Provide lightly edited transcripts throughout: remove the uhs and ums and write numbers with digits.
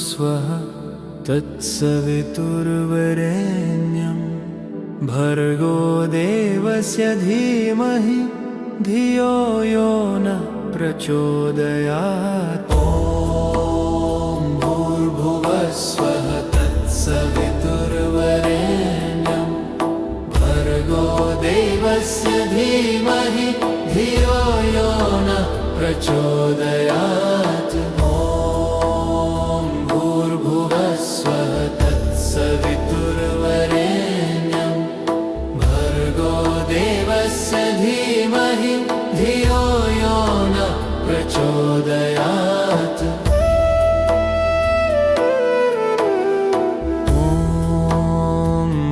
स्वः तत्सवितुर्वरेण्यं भर्गो देवस्य धीमहि धियो यो नः प्रचोदयात्। ॐ भूर्भुवः स्वः तत्सवितुर्वरेण्यं भर्गो देवस्य धीमहि धियो यो नः प्रचोदयात्। ॐ भूर्भुवः स्वः तत्सवितुर्वरेण्यं भर्गो देवस्य धीमहि धियो यो नः प्रचोदयात्। ॐ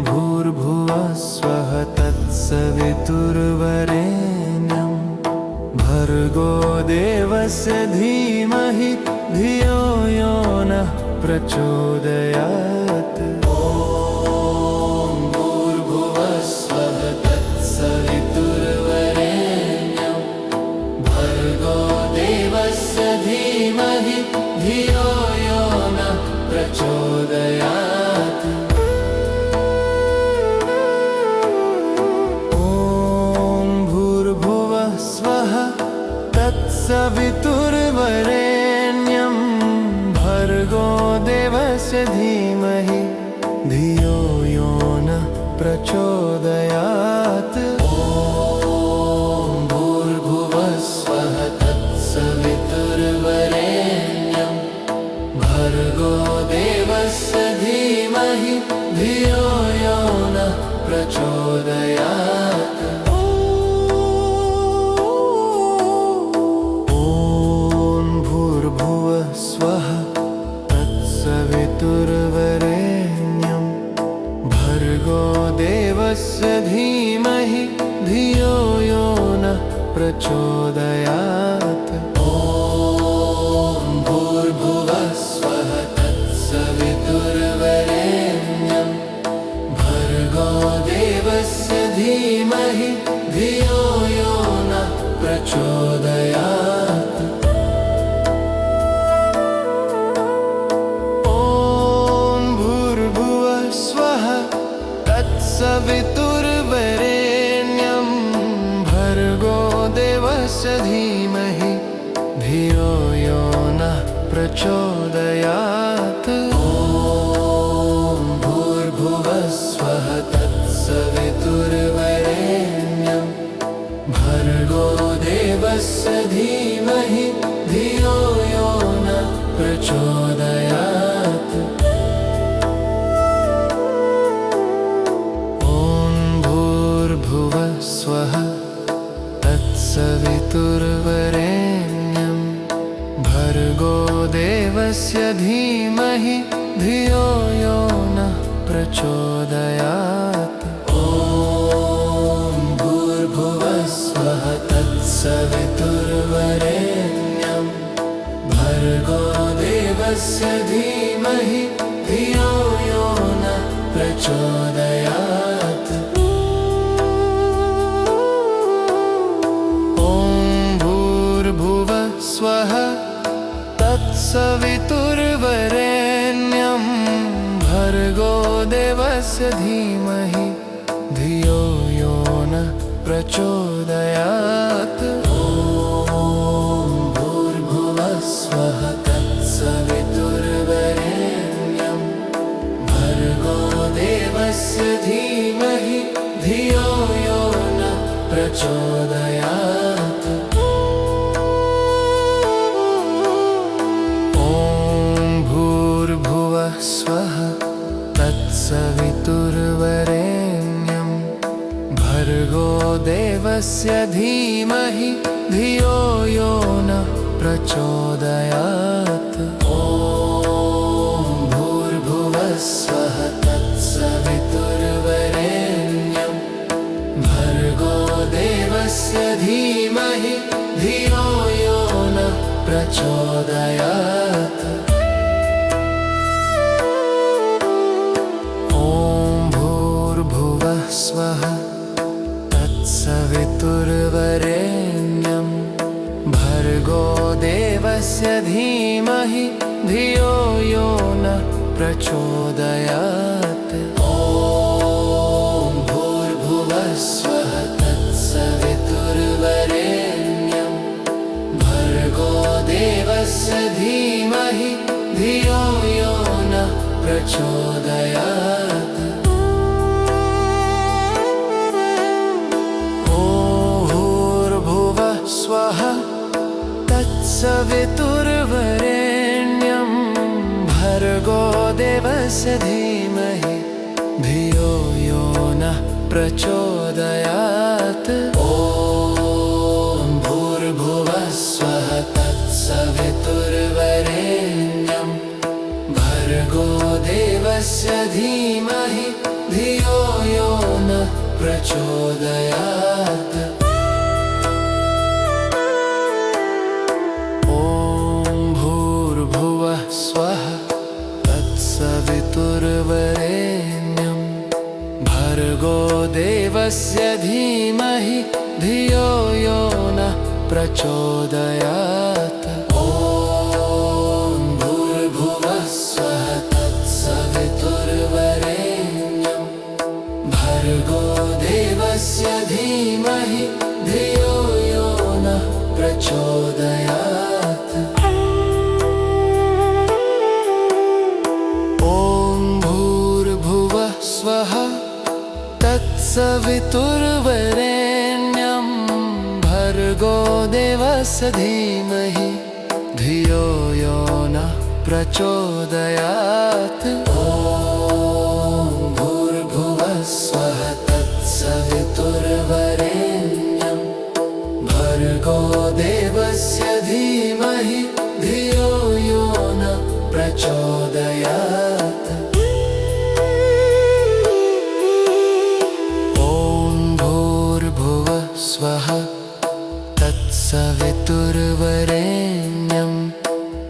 भूर्भुवः स्वः तत्सवितुर्वरेण्यं भर्गो देवस्य धीमहि धियो यो नः प्रचोदयात्। ॐ भूर्भुवः स्वः तत्सवितुर्वरेण्यं भर्गो देवस्य धीमहि धियो यो नः प्रचोदयात्। ॐ भूर्भुवः स्वः तत्सवितुर्वरेण्यं भर्गो देवस्य धीमहि धियो यो नः प्रचोदयात्। ॐ भूर्भुवः स्वः तत्सवितुर्वरेण्यं भर्गो देवस्य धीमहि धियो यो नः प्रचोदयात्। स्वः तत्सवितुर्वरेण्यं भर्गो देवस्य धीमहि धियो यो नः प्रचोदयात्। ॐ भूर्भुवः स्वः तत्सवितुर्वरेण्यं भर्गो देवस्य धीमहि धियो यो नः प्रचोदयात्। सवितुर्वरेण्यं भर्गो देवस्य धीमहि धियो यो नः प्रचोदयात्। ॐ भूर्भुवः स्वः तत्सवितुर्वरेण्यं भर्गो देवस्य धीमहि धियो यो नः प्रचोदयात्। भूर्भुवः स्वः तत्सवितुर्वरेण्यं भर्गो देवस्य धीमहि धियो यो नः प्रचोदयात्। ॐ भूर्भुवः स्वः तत्सवितुर्वरेण्यं भर्गो देवस्य धीमहि धियो यो नः प्रचोदयात्। स्वः तत्सवितुर्वरेण्यं भर्गो देवस्य धीमहि धियो यो नः प्रचोदयात्। ॐ भूर्भुवः स्वः तत्सवितुर्वरेण्यं भर्गो देवस्य धीमहि धियो यो नः प्रचोदयात्। स्वः तत्सवितुर्वरेण्यं भर्गो देवस्य धीमहि धियो यो नः प्रचोदयात्। ॐ भूर्भुवः स्वः तत्सवितुर्वरेण्यं भर्गो देवस्य धीमहि धियो यो नः प्रचोदयात्। स्वः तत्सवितुर्वरेण्यं भर्गो देवस्य धीमहि धियो यो न प्रचोदयात्। ॐ भूर्भुवः स्वः तत्सवितुर्वरेण्यं भर्गो देवस्य धीमहि धियो यो न प्रचोदयात्। स्वः तत्सवितुर्वरेण्यं भर्गो देवस्य धीमहि धियो यो नः प्रचोदयात्। ॐ भूर्भुवः स्वः तत्सवितुर्वरेण्यं भर्गो देवस्य धीमहि धियो यो नः प्रचोदयात्। स्वः तत्सवितुर्वरेण्यं भर्गो देवस्य धीमहि धियो यो नः प्रचोदयात्। ॐ भूर्भुवः स्वः तत्सवितुर्वरेण्यं भर्गो देवस्य धीमहि धियो यो नः प्रचोदयात्। स्वः तत्सवितुर्वरेण्यं भर्गो देवस्य धीमहि धियो यो नः प्रचोदयात्। ॐ भूर्भुवः स्वः तत्सवितुर्वरेण्यं भर्गो देवस्य धीमहि धियो यो नः प्रचोदयात्। स्वः तत्सवितुर्वरेण्यं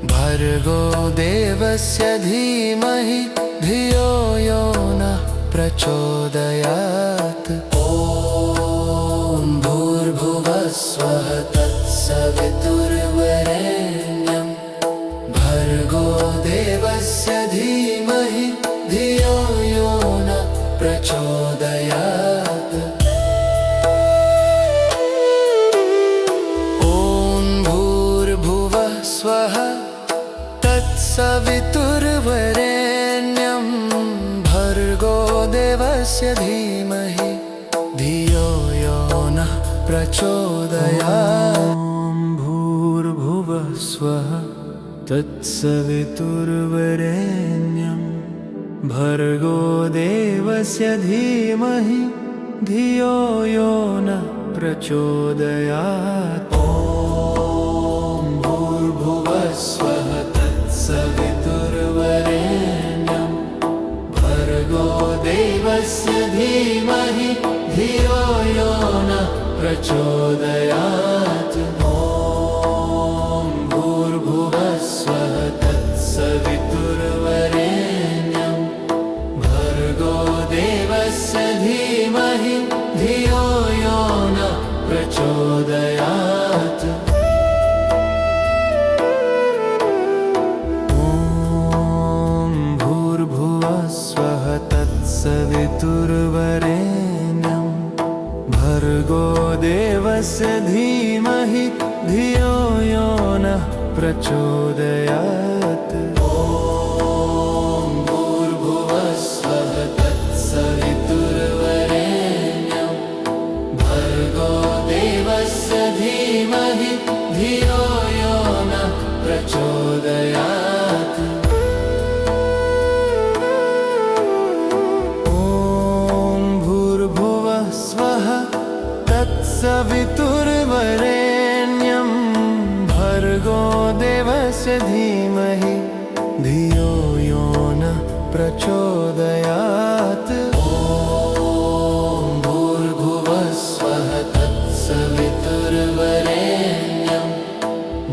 भर्गो देवस्य धीमहि धियो यो नः प्रचोदयात्। ॐ भूर्भुवः स्वः तत्सवितुर्वरेण्यं भर्गो देवस्य धीमहि धियो यो नः प्रचोदयात्। स्वः तत्सवितुर्वरेण्यं भर्गो देवस्य धीमहि धियो यो नः प्रचोदयात्। भूर्भुवः स्वः तत्सवितुर्वरेण्यं भर्गो देवस्य धीमहि धियो यो नः प्रचोदयात्। स्वः तत्सवितुर्वरेण्यं भर्गो देवस्य धीमहि धियो यो नः प्रचोदयात्। ॐ भूर्भुवः स्वः तत्सवितुर्वरेण्यं भर्गो देवस्य धीमहि धियो यो नः प्रचोदयात्। स्वः तत्सवितुर्वरेण्यं भर्गो देवस्य धीमहि धियो यो नः प्रचोदयात्। ॐ भूर्भुवः स्वः तत्सवितुर्वरेण्यं भर्गो देवस्य धीमहि धियो यो नः प्रचोदयात्। स्वः तत्सवितुर्वरेण्यं भर्गो देवस्य धीमहि धियो यो नः प्रचोदयात्। ॐ भूर्भुवः स्वः तत्सवितुर्वरेण्यं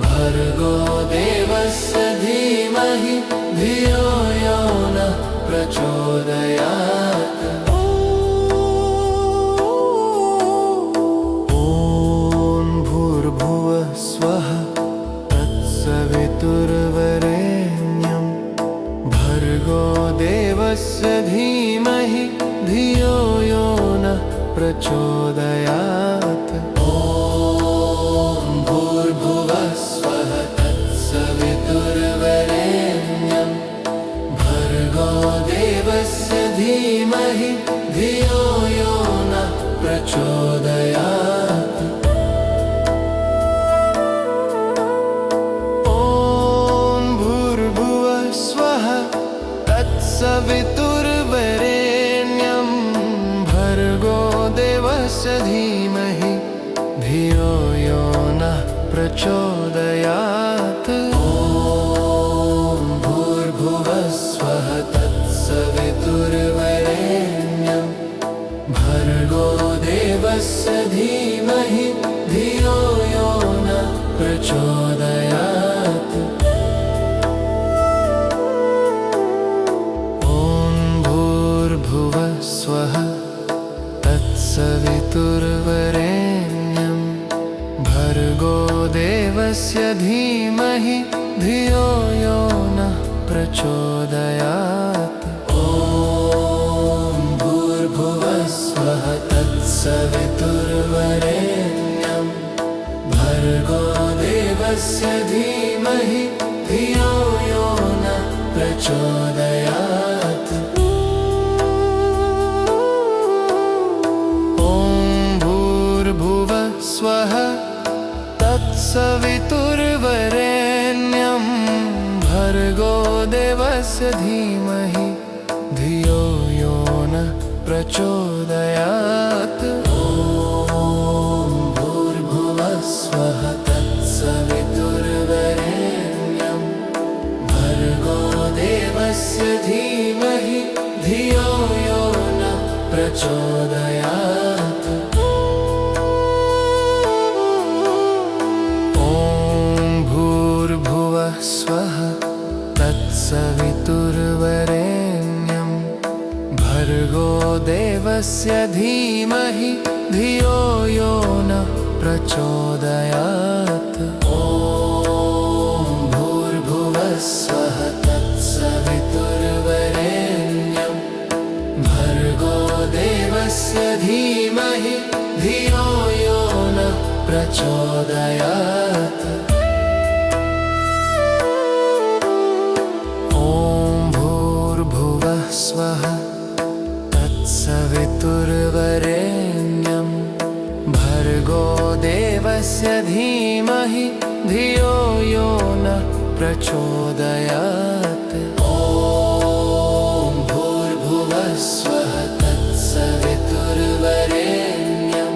भर्गो देवस्य धीमहि धियो यो नः प्रचोदयात्। स्वः तत्सवितुर्वरेण्यं भर्गो देवस्य धीमहि धियो यो नः प्रचोदयात्। ॐ भूर्भुवः स्वः तत्सवितुर्वरेण्यं भर्गो देवस्य धीमहि धियो यो नः प्रचोदयात्। सवितुर्वरेण्यं भर्गो देवस्य धीमहि धियो यो नः प्रचोदयात्। ॐ भूर्भुवः स्वः तत्सवितुर्वरेण्यं भर्गो देवस्य धीमहि धियो यो नः प्रचोदयात्। स्वः तत्सवितुर्वरेण्यं भर्गो देवस्य धीमहि धियो यो नः प्रचोदयात्। ॐ भूर्भुवः स्वः तत्सवितुर्वरेण्यं भर्गो देवस्य धीमहि धियो यो नः प्रचोदयात्। स्वः तत्सवितुर्वरेण्यं भर्गो देवस्य धीमहि धियो यो नः प्रचोदयात्। ॐ भूर्भुवः स्वः तत्सवितुर्वरेण्यं भर्गो देवस्य धीमहि धियो यो नः प्रचोदयात्। स्वः तत्सवितुर्वरेण्यं भर्गो देवस्य धीमहि धियो यो नः प्रचोदयात्। ॐ भूर्भुवः स्वः तत्सवितुर्वरेण्यं भर्गो देवस्य धीमहि धियो यो नः प्रचोदयात्। स्वः तत्सवितुर्वरेण्यं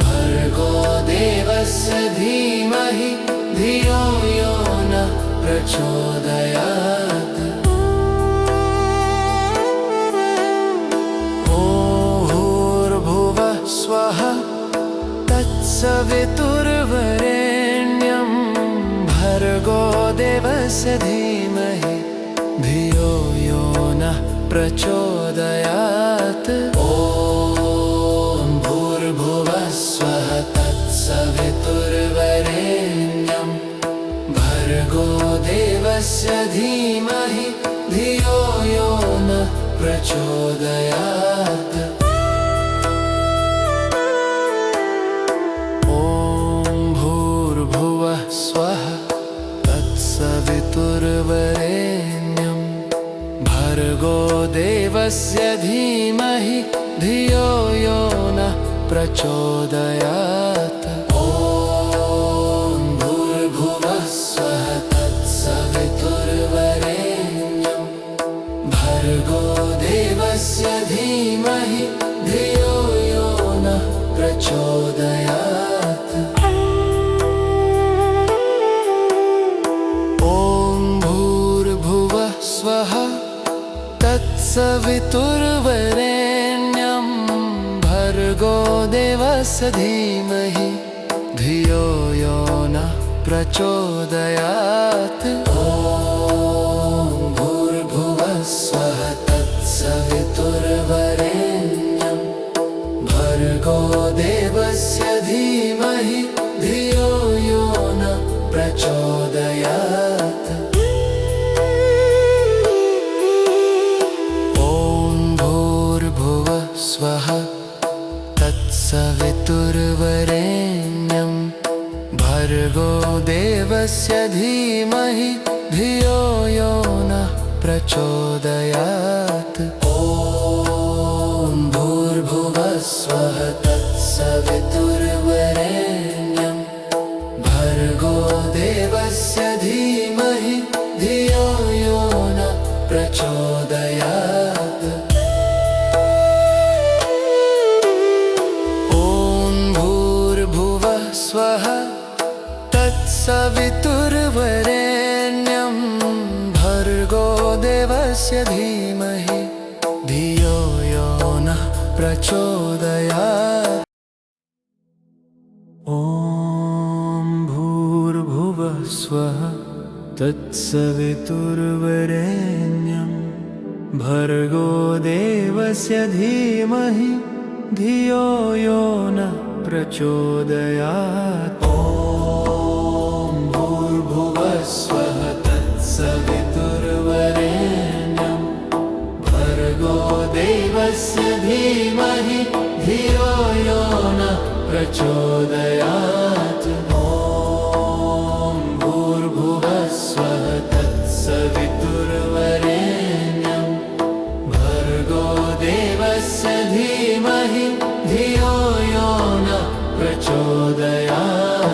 भर्गो देवस्य धीमहि धियो यो नः प्रचोदयात्। ॐ भूर्भुवः स्वः तत्सवितुर्वरेण्यं भर्गो देवस्य धीमहि धियो यो नः प्रचोदयात्। स्वः तत्सवितुर्वरेण्यं भर्गो देवस्य धीमहि धियो यो नः प्रचोदयात्। ॐ भूर्भुवः स्वः तत्सवितुर्वरेण्यं भर्गो देवस्य धीमहि धियो यो नः प्रचोदयात्। स्वः तत्सवितुर्वरेण्यं भर्गो देवस्य धीमहि धियो यो नः प्रचोदयात्। ॐ भूर्भुवः स्वः तत्सवितुर्वरेण्यं भर्गो देवस्य धीमहि धियो यो नः प्रचोदयात्। स्वः तत्सवितुर्वरेण्यं भर्गो देवस्य धीमहि धियो यो नः प्रचोदयात्। ॐ भूर्भुवः स्वः तत्सवितुर्वरेण्यं भर्गो देवस्य धीमहि धियो यो नः प्रचोदयात्। भर्गो देवस्य धीमहि धियो यो नः प्रचोदयात्। ॐ भूर्भुवः स्वः तत्सवितुर्वरेण्यं भर्गो देवस्य धीमहि धियो यो नः प्रचोदयात्। ॐ भूर्भुवः स्वः तत्सवितुर्वरेण्यं भर्गो देवस्य धीमहि धियो यो नः प्रचोदयात्। ॐ भूर्भुवः स्वः तत्सवितुर्वरेण्यं भर्गो देवस्य धीमहि धियो यो नः प्रचोदयात्। ॐ भूर्भुवः स्वः तत्सवितुर्वरेण्यं भर्गो देवस्य धीमहि धियो यो नः प्रचोदयात्। ॐ भूर्भुवः स्वः तत्सवितुर्वरेण्यं भर्गो देवस्य धीमहि धियो यो नः प्रचोदयात्। ॐ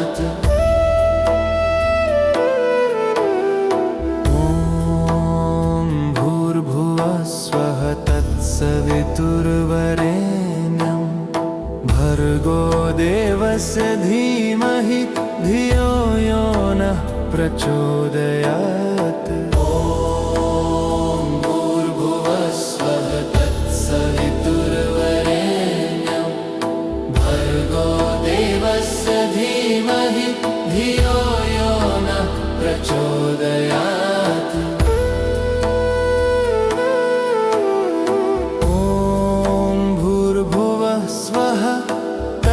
भूर्भुवः स्वः तत्सवितुर्वरेण्यं भर्गो देवस्य धीमहि धियो यो नः प्रचोदयात्। ॐ भूर्भुवः स्वः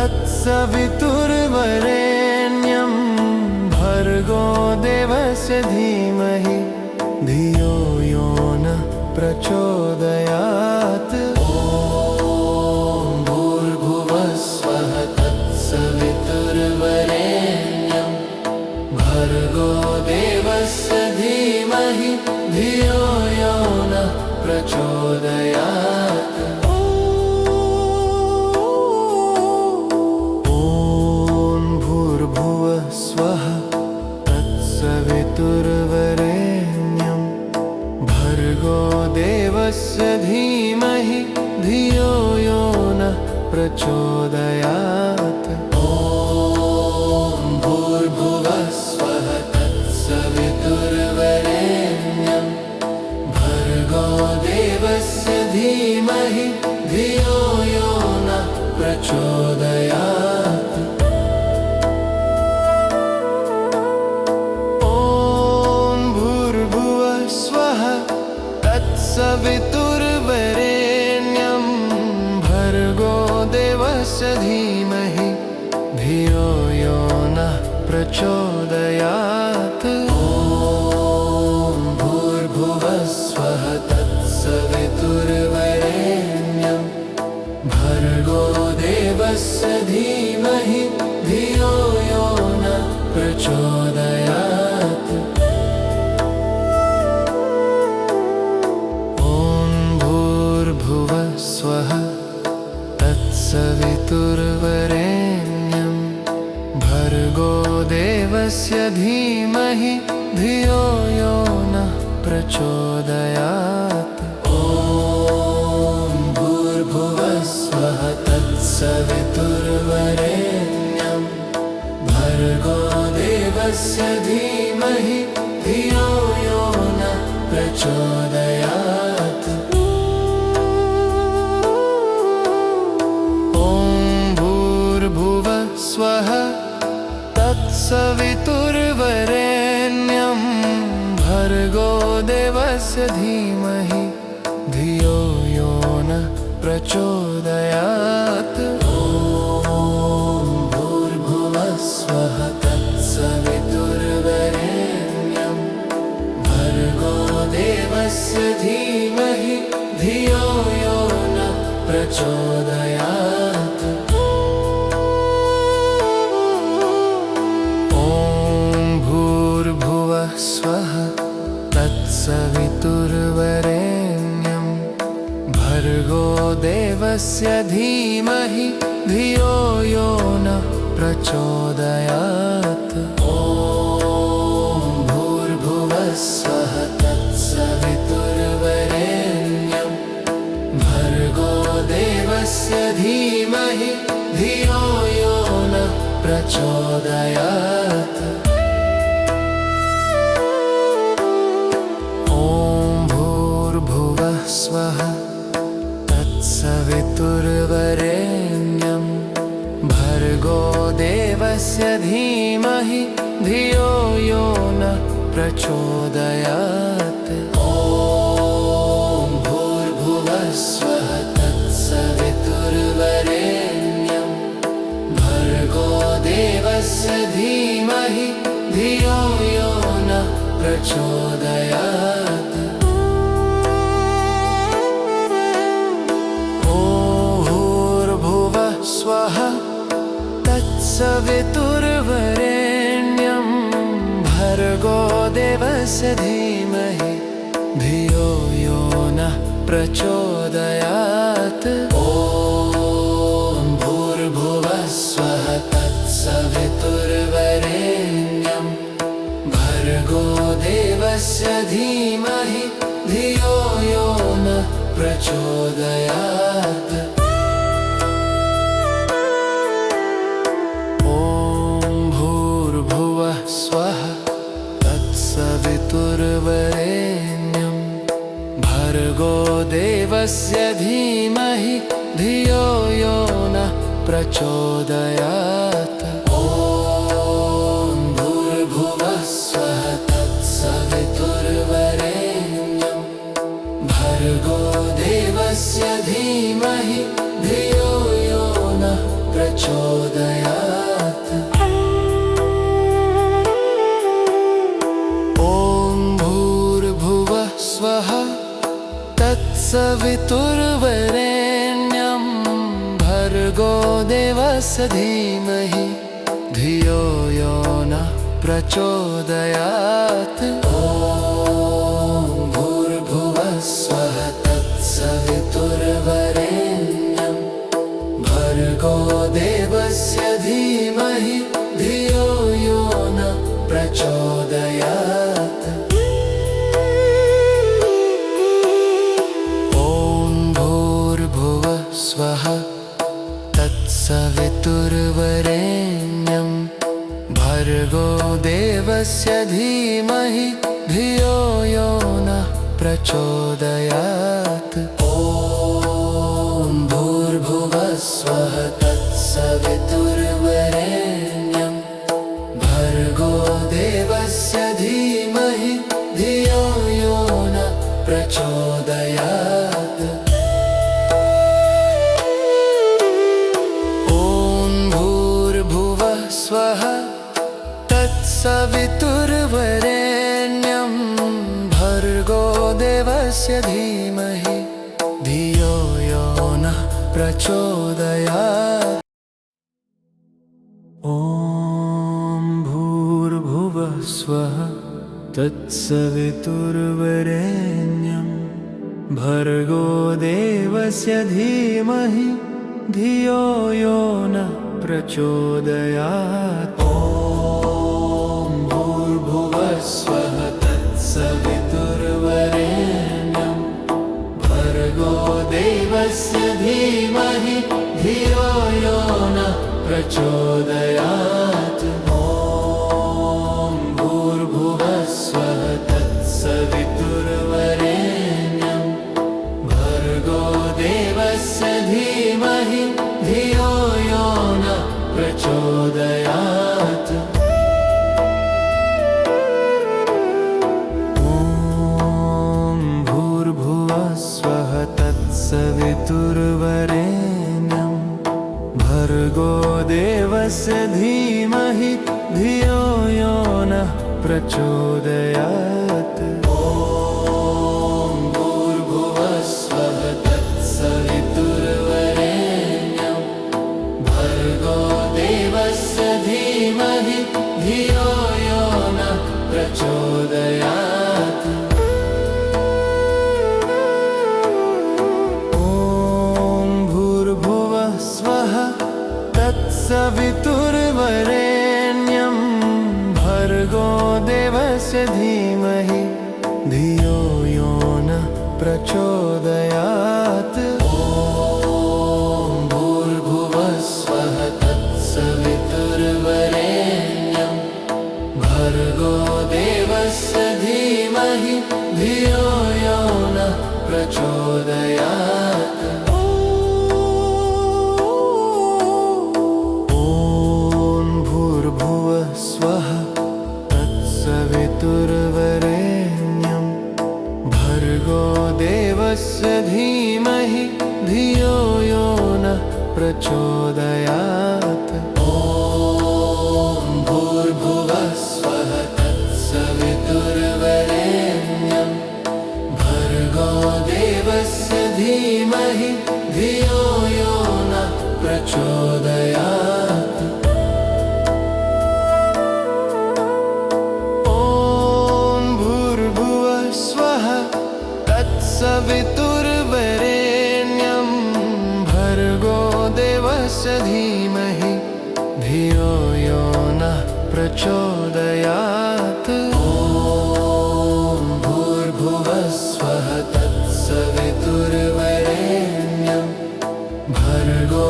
तत्सवितुर्वरेण्यं भर्गो देवस्य धीमहि धियो यो नः प्रचोदयात्। ॐ भूर्भुवः स्वः तत्सवितुर्वरेण्यं भर्गो देवस्य धीमहि धियो यो नः प्रचोदयात्। ॐ भूर्भुवः स्वः तत्सवितुर्वरेण्यं भर्गो देवस्य धीमहि धियो यो नः प्रचोदयात्। स्वः तत्सवितुर्वरेण्यं भर्गो देवस्य धीमहि धियो यो नः प्रचोदयात्। ॐ भूर्भुवः स्वः तत्सवितुर्वरेण्यं भर्गो देवस्य धीमहि धियो यो नः प्रचोदयात्। सवितुर्वरेण्यं भर्गो देवस्य धीमहि धियो यो नः प्रचोदयात्। ॐ भूर्भुवः स्वः तत्सवितुर्वरेण्यं भर्गो देवस्य धीमहि धियो यो नः प्रचोदयात्। भूर्भुवः स्वः तत्सवितुर्वरेण्यं भर्गो देवस्य धीमहि धियो यो नः प्रचोदयात्। ॐ भूर्भुवः स्वः तत्सवितुर्वरेण्यं भर्गो देवस्य धीमहि धियो यो नः प्रचोदयात्। स्वः तत्सवितुर्वरेण्यं भर्गो देवस्य धीमहि धियो यो नः प्रचोदयात्। ॐ भूर्भुवः स्वः तत्सवितुर्वरेण्यं भर्गो देवस्य धीमहि धियो यो नः प्रचोदयात्। ॐ देवस्य धीमहि धियो यो न प्रचोदयात्। ॐ भूर्भुवः स्वः तत्सवितुर्वरेण्यं भर्गो देवस्य धीमहि धियो यो न प्रचोदयात्। स्वः तत्सवितुर्वरेण्यं भर्गो देवस्य धीमहि धियो यो न प्रचोदयात्। ॐ भूर्भुवः स्वः तत्सवितुर्वरेण्यं भर्गो देवस्य धीमहि धियो यो न प्रचोदयात्। स्वः तत्सवितुर्वरेण्यं भर्गो देवस्य धीमहि धियो यो नः प्रचोदयात्। ॐ भूर्भुवः स्वः तत्सवितुर्वरेण्यं भर्गो देवस्य धीमहि धियो यो नः प्रचोदयात्। स्वः तत्सवितुर्वरेण्यं भर्गो देवस्य धीमहि धियो यो नः प्रचोदयात्। ॐ भूर्भुवः स्वः तत्सवितुर्वरेण्यं भर्गो देवस्य धीमहि धियो यो नः प्रचोदयात्। स्वः तत्सवितुर्वरेण्यं भर्गो देवस्य धीमहि धियो यो नः प्रचोदयात्। ॐ भूर्भुवः स्वः तत्सवितुर्वरेण्यं भर्गो देवस्य धीमहि धियो यो नः प्रचोदयात्। स्वः तत्सवितुर्वरेण्यं भर्गो देवस्य धीमहि धियो यो नः प्रचोदयात्। ॐ भूर्भुवः स्वः तत्सवितुर्वरेण्यं भर्गो देवस्य धीमहि धियो यो नः प्रचोदयात्। स्वः तत्सवितुर्वरेण्यं भर्गो देवस्य धीमहि धियो यो नः प्रचोदयात्। ॐ भूर्भुवः स्वः तत्सवितुर्वरेण्यं भर्गो देवस्य धीमहि धियो यो नः प्रचोदयात्। ॐ भूर्भुवः स्वः तत्सवितुर्वरेण्यं भर्गो देवस्य धीमहि धियो यो नः प्रचोदयात्। ॐ भूर्भुवः स्वः तत्सवितुर्वरेण्यं भर्गो देवस्य धीमहि धियो यो नः प्रचोदयात्। ॐ भूर्भुवः स्वः तत्सवितुर्वरेण्यं भर्गो देवस्य धीमहि धियो यो नः प्रचोदयात्। ॐ भूर्भुवः स्वः तत्सवितुर्वरेण्यं भर्गो देवस्य धीमहि धियो यो नः प्रचोदयात्। ॐ भूर्भुवः भर्गो देवस्य धीमहि धियो यो नः प्रचोदयात्। ॐ भूर्भुवः स्वः तत्सवितुर्वरेण्यं भर्गो देवस्य धीमहि धियो यो नः प्रचोदयात्। स्वः तत्सवितुर्वरेण्यं भर्गो देवस्य धीमहि धियो यो नः प्रचोदयात्। ॐ भूर्भुवः स्वः तत्सवितुर्वरेण्यं भर्गो देवस्य धीमहि धियो यो नः प्रचोदयात्। सवितुर्वरेण्यं भर्गो देवस्य धीमहि धियो यो नः प्रचोदयात्। ॐ भूर्भुवः स्वः तत्सवितुर्वरेण्यं भर्गो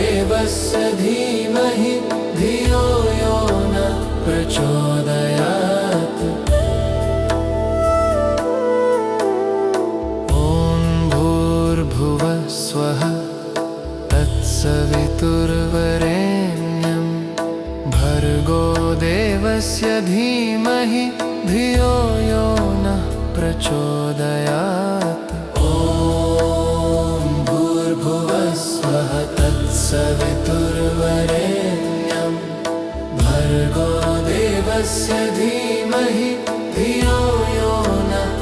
देवस्य धीमहि धियो यो नः प्रचोदयात्। स्वः तत्सवितुर्वरेण्यं भर्गो देवस्य धीमहि धियो यो नः प्रचोदयात्। ॐ भूर्भुवः स्वः तत्सवितुर्वरेण्यं भर्गो देवस्य धीमहि धियो यो नः प्रचोदयात्।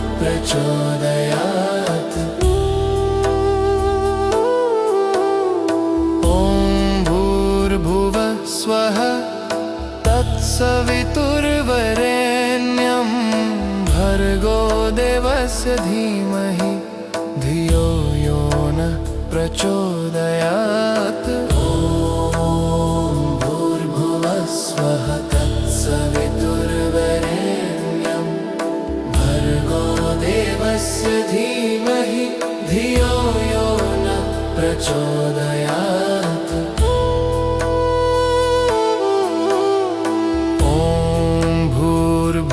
स्वः तत्सवितुर्वरेण्यं भर्गो देवस्य धीमहि धियो यो नः प्रचोदयात्। ॐ भूर्भुवः स्वः तत्सवितुर्वरेण्यं भर्गो देवस्य धीमहि धियो यो नः प्रचोदयात्। स्वः तत्सवितुर्वरेण्यं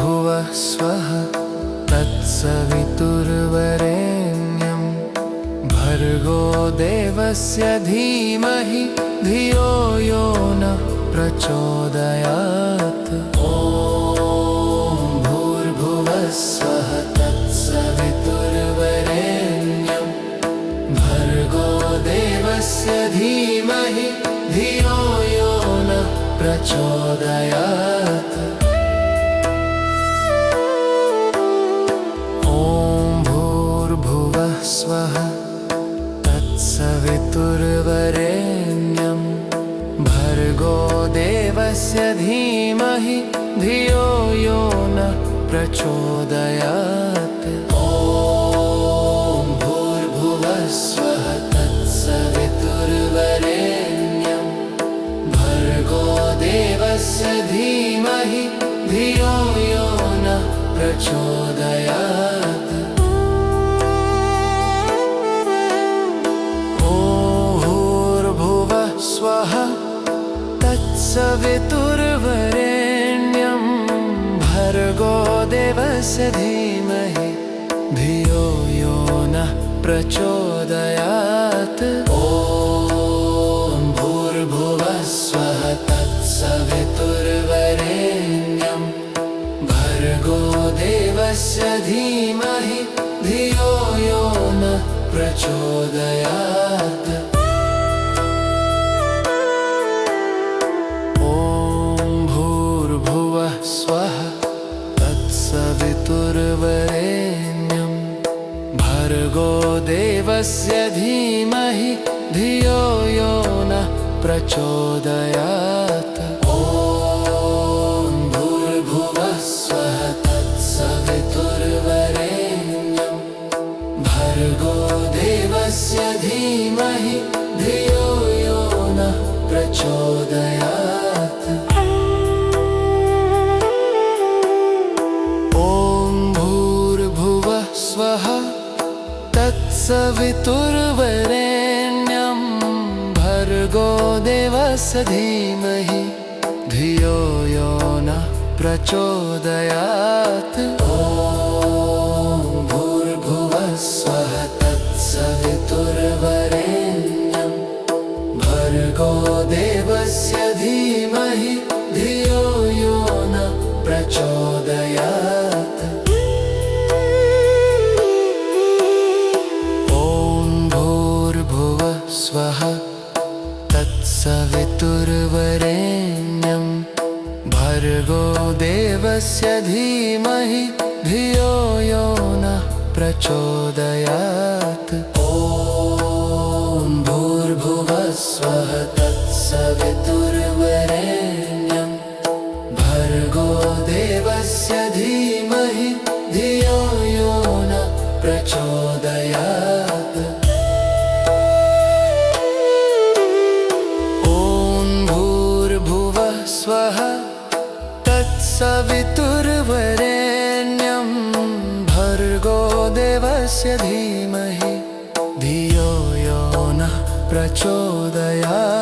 भर्गो देवस्य धीमहि धियो यो नः प्रचोदयात्। ॐ भूर्भुवः स्वः तत्सवितुर्वरेण्यं भर्गो देवस्य धीमहि धियो यो नः प्रचोदयात्। स्वः तत्सवितुर्वरेण्यं भर्गो देवस्य धीमहि धियो यो नः प्रचोदयात्। ॐ भूर्भुवः स्वः तत्सवितुर्वरेण्यं भर्गो देवस्य धीमहि धियो यो नः प्रचोदयात्। स्वः तत्सवितुर्वरेण्यं भर्गो देवस्य धीमहि धियो यो नः प्रचोदयात्। ॐ भूर्भुवः स्वः तत्सवितुर्वरेण्यं भर्गो देवस्य धीमहि धियो यो नः प्रचोदयात्। स्वः तत्सवितुर्वरेण्यं भर्गो देवस्य धीमहि धियो यो नः प्रचोदयात्। ॐ भूर्भुवः स्वः तत्सवितुर्वरेण्यं भर्गो देवस्य धीमहि धियो यो नः प्रचोदयात्। तत्सवितुर्वरेण्यं भर्गो देवस्य धीमहि धियो यो नः प्रचोदयात्। ॐ भूर्भुवः स्वः तत्सवितुर्वरेण्यं भर्गो देवस्य धीमहि धियो यो नः प्रचोदयात्। स्वः तत्सवितुर्वरेण्यं भर्गो देवस्य धीमहि धियो यो नः प्रचोदयात्। ॐ भूर्भुवः स्वः तत्सवितुर्वरेण्यं भर्गो देवस्य धीमहि धियो यो नः प्रचोदयात्। स्वः तत्सवितुर्वरेण्यं भर्गो देवस्य धीमहि धियो यो नः प्रचोदयात्।